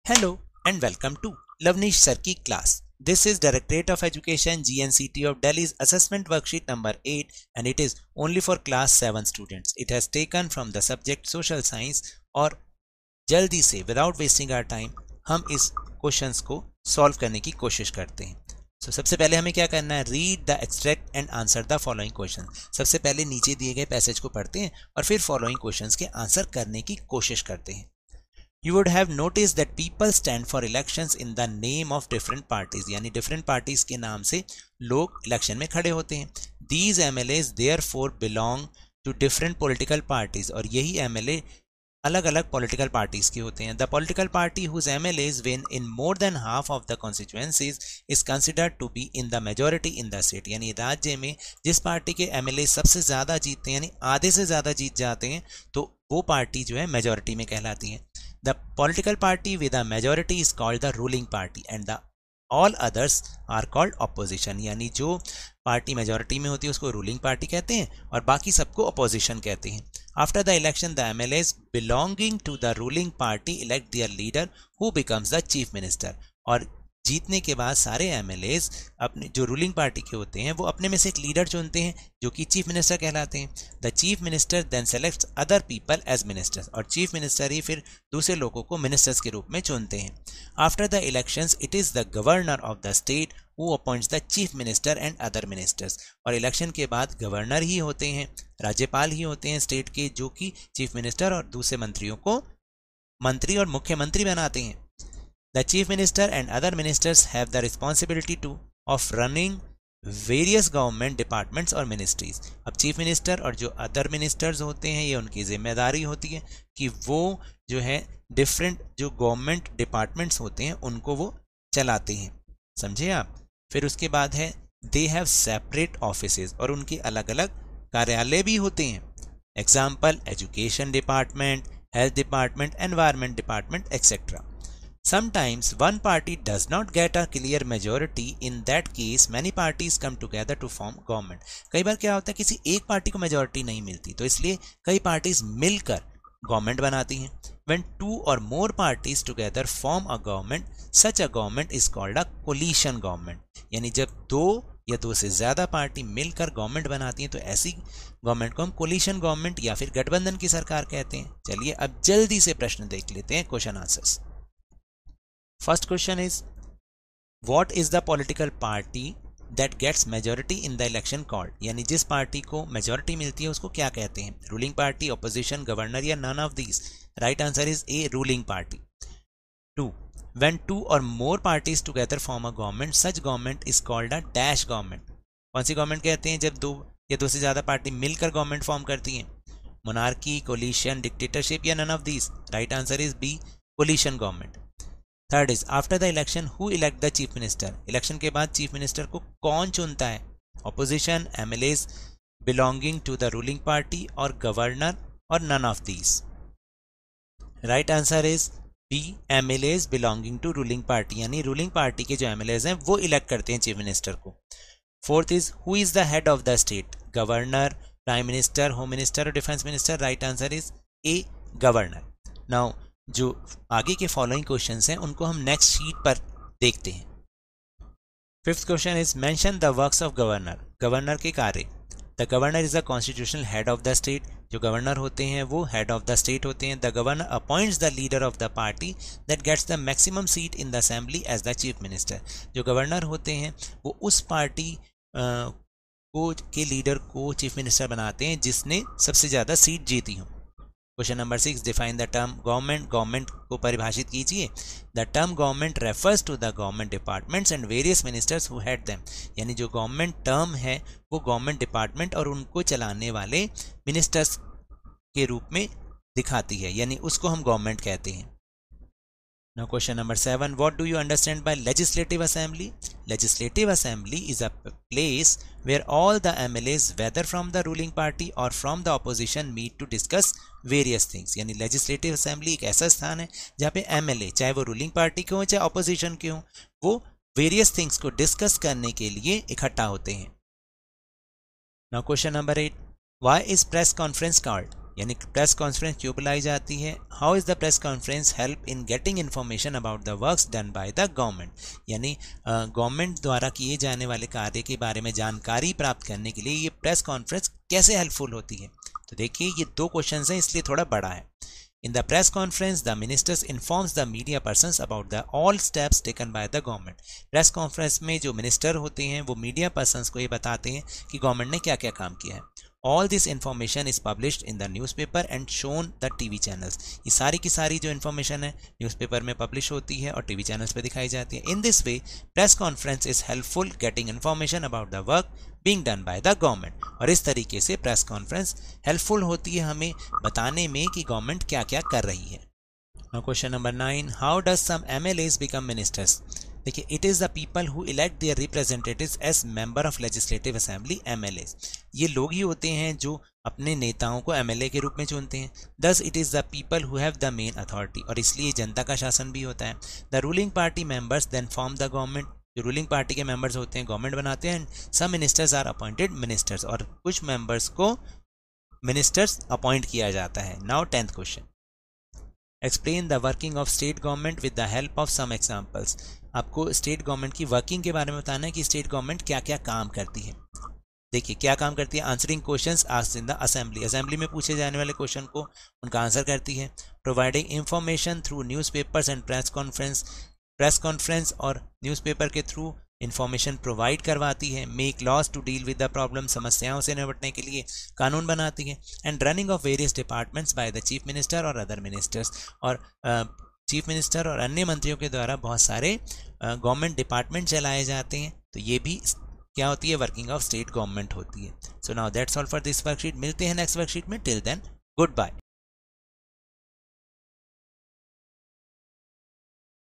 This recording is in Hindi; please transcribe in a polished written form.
Hello and welcome to Lavnish Sir ki class. This is Directorate of Education GNCT of Delhi's assessment worksheet number 8 and it is only for class 7 students. It has taken from the subject social science और जल्दी से without wasting our time हम इस क्वेश्चंस को सॉल्व करने की कोशिश करते हैं. सबसे पहले हमें क्या करना है, read the extract and answer the following question. सबसे पहले नीचे दिए गए पैसेज को पढ़ते हैं और फिर फॉलोइंग क्वेश्चंस के आंसर करने की कोशिश करते हैं. You would have noticed that people stand for elections in the name of different parties. यानी different parties के नाम से लोग इलेक्शन में खड़े होते हैं. These MLAs therefore belong to different political parties. और यही MLA अलग अलग political parties के होते हैं. The political party whose MLAs win in more than half of the constituencies is considered to be in the majority in the state. यानी राज्य में जिस पार्टी के MLA सबसे ज़्यादा जीतते हैं यानी आधे से ज़्यादा जीत जाते हैं तो वो पार्टी जो है मेजॉरिटी में कहलाती है. The political party with a majority is called the ruling party and the all others are called opposition. यानी जो पार्टी मेजॉरिटी में होती है उसको रूलिंग पार्टी कहते हैं और बाकी सबको अपोजिशन कहते हैं. After the election, the MLAs belonging to the ruling party elect their leader who becomes the chief minister. और जीतने के बाद सारे MLAs अपने जो रूलिंग पार्टी के होते हैं वो अपने में से एक लीडर चुनते हैं जो कि चीफ मिनिस्टर कहलाते हैं. The chief minister then selects other people as ministers. और चीफ मिनिस्टर ही फिर दूसरे लोगों को मिनिस्टर्स के रूप में चुनते हैं. After the elections it is the governor of the state who appoints the chief minister and other ministers. और इलेक्शन के बाद गवर्नर ही होते हैं, राज्यपाल ही होते हैं स्टेट के जो कि चीफ मिनिस्टर और दूसरे मंत्रियों को मंत्री और मुख्यमंत्री बनाते हैं. The chief minister and other ministers have the responsibility of running various government departments और ministries. अब चीफ मिनिस्टर और जो अदर मिनिस्टर्स होते हैं ये उनकी जिम्मेदारी होती है कि वो जो है डिफरेंट जो गवर्नमेंट डिपार्टमेंट्स होते हैं उनको वो चलाते हैं. समझे आप. फिर उसके बाद है दे हैव सेपरेट ऑफिसेज और उनके अलग अलग कार्यालय भी होते हैं. Example education department, health department, environment department etcetera. Sometimes one party does not get a clear majority. In that case, many parties come together to form government. कई बार क्या होता है किसी एक पार्टी को मेजॉरिटी नहीं मिलती तो इसलिए कई पार्टीज मिलकर गवर्नमेंट बनाती हैं. When two or more parties together form a government, such a government is called a coalition government. यानी जब दो या दो से ज़्यादा पार्टी मिलकर गवर्नमेंट बनाती हैं तो ऐसी गवर्नमेंट को हम कोलिशन गवर्नमेंट या फिर गठबंधन की सरकार कहते हैं. चलिए अब जल्दी से प्रश्न देख लेते हैं, question answers. First question is, what is the political party that gets majority in the election called? यानी जिस पार्टी को मेजॉरिटी मिलती है उसको क्या कहते हैं, रूलिंग पार्टी, ऑपोजिशन, गवर्नर या none of these. Right answer is A, ruling party. 2. When two or more parties together form a government, such government is called a dash government. कौन सी गवर्नमेंट कहते हैं जब दो या दो से ज़्यादा पार्टी मिलकर गवर्नमेंट फॉर्म करती हैं? मोनार्की, कोलिशन, डिक्टेटरशिप या none of these. Right answer is B, coalition government. Third is after the election who elect the chief minister. Election के बाद चीफ मिनिस्टर को कौन चुनता है? Opposition, MLAs belonging to the ruling party और गवर्नर और none of these. Right answer is B, MLAs belonging to ruling party. यानी रूलिंग पार्टी के जो एमएलएज हैं वो इलेक्ट करते हैं चीफ मिनिस्टर को. Fourth is who is the head of the state. Governor, prime minister, home minister और defence minister. Right answer is A, governor. Now जो आगे के फॉलोइंग क्वेश्चंस हैं उनको हम नेक्स्ट शीट पर देखते हैं. Fifth question is mention the works of governor. Governor के कार्य. The governor is the constitutional head of the state. जो गवर्नर होते हैं वो हेड ऑफ द स्टेट होते हैं. The governor appoints the leader of the party that gets the maximum seat in the assembly as the chief minister. जो गवर्नर होते हैं वो उस पार्टी को के लीडर को चीफ मिनिस्टर बनाते हैं जिसने सबसे ज़्यादा सीट जीती हो. Question number 6, define the term government. Government को परिभाषित कीजिए. The term government refers to the government departments and various ministers who head them. यानी जो गवर्नमेंट टर्म है वो गवर्नमेंट डिपार्टमेंट और उनको चलाने वाले मिनिस्टर्स के रूप में दिखाती है, यानी उसको हम गवर्नमेंट कहते हैं. Now question number 7, what do you understand by legislative assembly? Legislative assembly is a place where all the MLAs whether from the ruling party or from the opposition meet to discuss various things. यानी legislative assembly एक ऐसा स्थान है जहाँ पे MLA चाहे वो ruling party के हों चाहे opposition के हों वो various things को discuss करने के लिए इकट्ठा होते हैं. Now question number 8, why is press conference called? यानी प्रेस कॉन्फ्रेंस क्यों बुलाई जाती है? How is the press conference help in getting information about the works done by the government, यानी गवर्नमेंट द्वारा किए जाने वाले कार्य के बारे में जानकारी प्राप्त करने के लिए ये प्रेस कॉन्फ्रेंस कैसे हेल्पफुल होती है? तो देखिए ये 2 क्वेश्चन हैं, इसलिए थोड़ा बड़ा है। In the press conference, the ministers informs the media persons about the all steps taken by the government. Press conference में जो मिनिस्टर होते हैं वो मीडिया पर्सन्स को ये बताते हैं कि गवर्नमेंट ने क्या क्या काम किया है। All this information is published in the newspaper and shown the TV channels. ये सारी की सारी जो इन्फॉर्मेशन है न्यूज़पेपर में पब्लिश होती है और टीवी चैनल्स पे दिखाई जाती है। In this way, press conference is helpful getting information about the work being done by the government. और इस तरीके से प्रेस कॉन्फ्रेंस हेल्पफुल होती है हमें बताने में कि गवर्नमेंट क्या क्या कर रही है। Now question number 9, how does some MLAs become ministers? देखिए, it is the people who elect their representatives as member of legislative assembly MLAs. ये लोग ही होते हैं जो अपने नेताओं को MLA के रूप में चुनते हैं। Thus it is the people who have the main authority, और इसलिए जनता का शासन भी होता है। The ruling party members then form the government, जो रूलिंग पार्टी के मेंबर्स होते हैं गवर्नमेंट बनाते हैं। Some ministers are appointed ministers, और कुछ मेंबर्स को मिनिस्टर्स अपॉइंट किया जाता है। Now 10th question, explain the working of state government with the help of some examples. आपको स्टेट गवर्नमेंट की वर्किंग के बारे में बताना है कि स्टेट गवर्नमेंट क्या क्या काम करती है। देखिए क्या काम करती है, answering questions asked in the assembly, assembly में पूछे जाने वाले क्वेश्चन को उनका आंसर करती है। Providing information through newspapers and press conference और न्यूज़पेपर के थ्रू इंफॉर्मेशन प्रोवाइड करवाती है। Make laws to deal with the problem, समस्याओं से निपटने के लिए कानून बनाती है। And running of various departments by the chief minister और अदर मिनिस्टर्स, और चीफ मिनिस्टर और अन्य मंत्रियों के द्वारा बहुत सारे गवर्नमेंट डिपार्टमेंट चलाए जाते हैं। तो ये भी क्या होती है, वर्किंग ऑफ स्टेट गवर्नमेंट होती है। So now that's all for this worksheet. मिलते हैं नेक्स्ट वर्कशीट में। Till then good bye.